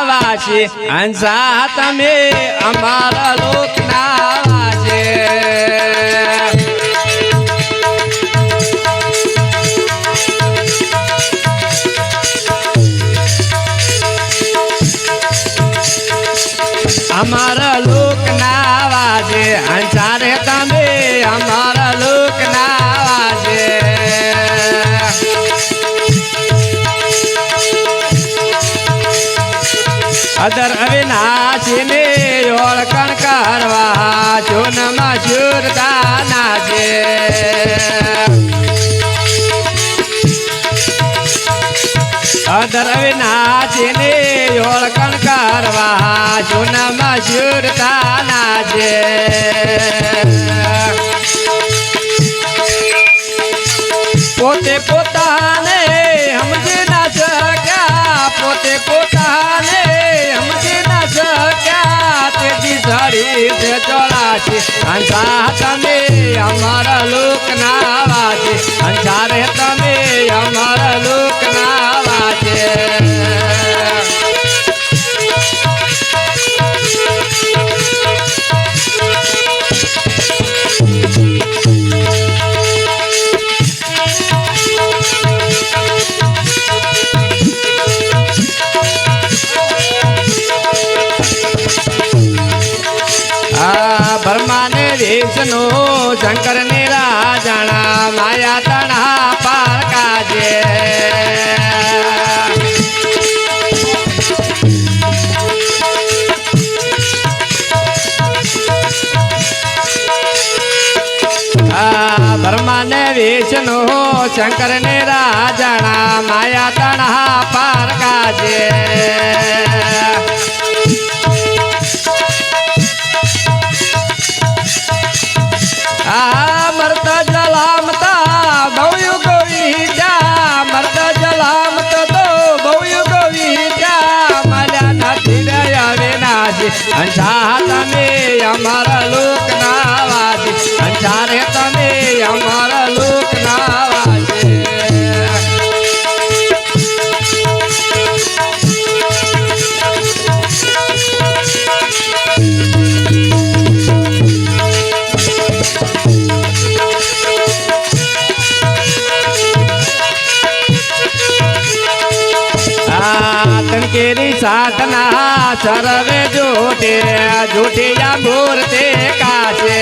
વાસી હંસા તમે અમારા લોકના વાસે અમારા લોકના વાસે હંસા રે તમે અમારા લોકના વાસે અદર અવિનાશી ને ઓળખણ કરવા જોનમાં શુરતા નાચે અદર અવિનાશી ને ઓળખણ કરવા જોનમાં શુરતા નાચે પોતે પોતાને સમજી ના શક્યા પોતે પોતાને ચોરાશી હંસા તમે અમારા લોકના વાસે હંસા રે તમે અમારા લોકના વાસે બ્રહ્માને વિષ્ણુ શંકર ને રાજાણા માયા તણા પાર કાજે બ્રહ્માને વિષ્ણુ શંકર ને રાજાણા માયા તણા પાર કાજે મરતા જલામતા ભવ્ય ગોવિંદા મરતા જલામતા તો ભવ્ય ગોવિંદા માલ્યા નથી રહ્યા વિનાશી હંસા તમે અમારા લોકના વાસી હંસા રે તમે અમારા લોકના વાસી तनकेरी साधना सर्वे जोटे जोटिया मूर्ते काशे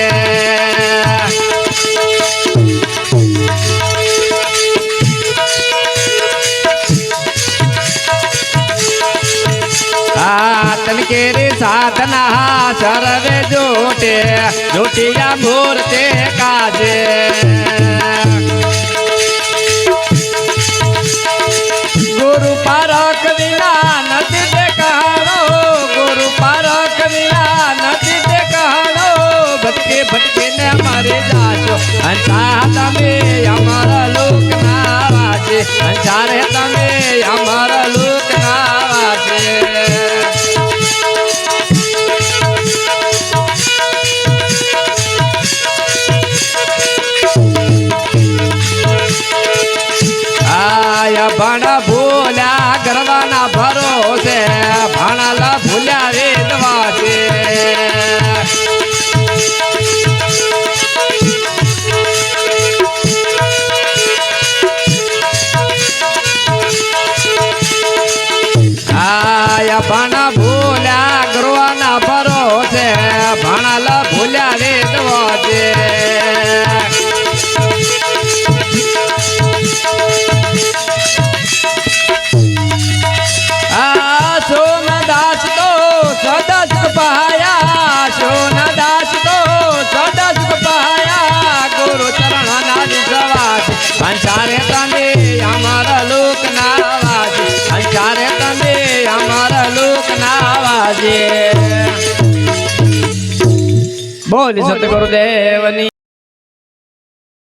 तनकेरी साधना सर्वे जोटे जोटिया मूर्ते काशे गुरु पारक विना नदी देखाड़ो गुरु पारक विना नदी देखाड़ो भटके भटके ने मारे जाशो हंसा तमे हमारा लोकना वासे हंसा रे तमे हमारा लोकना वासे आया बड़ा भूल्या गरवाना भरोसे भाणाला भूल्या वेदवासे आया बड़ा भूल्या गरवाना भरोसे भाणाला भूल्या वेदवासे सोनदास तो सदा सुख पाया सोनदास तो सदा सुख पाया गुरु चरण विश्वास हंसारे तमे हमारा लोकना वासी हंसारे तमे हमारा लोकना वासी बोल सतगुरुदेवनी।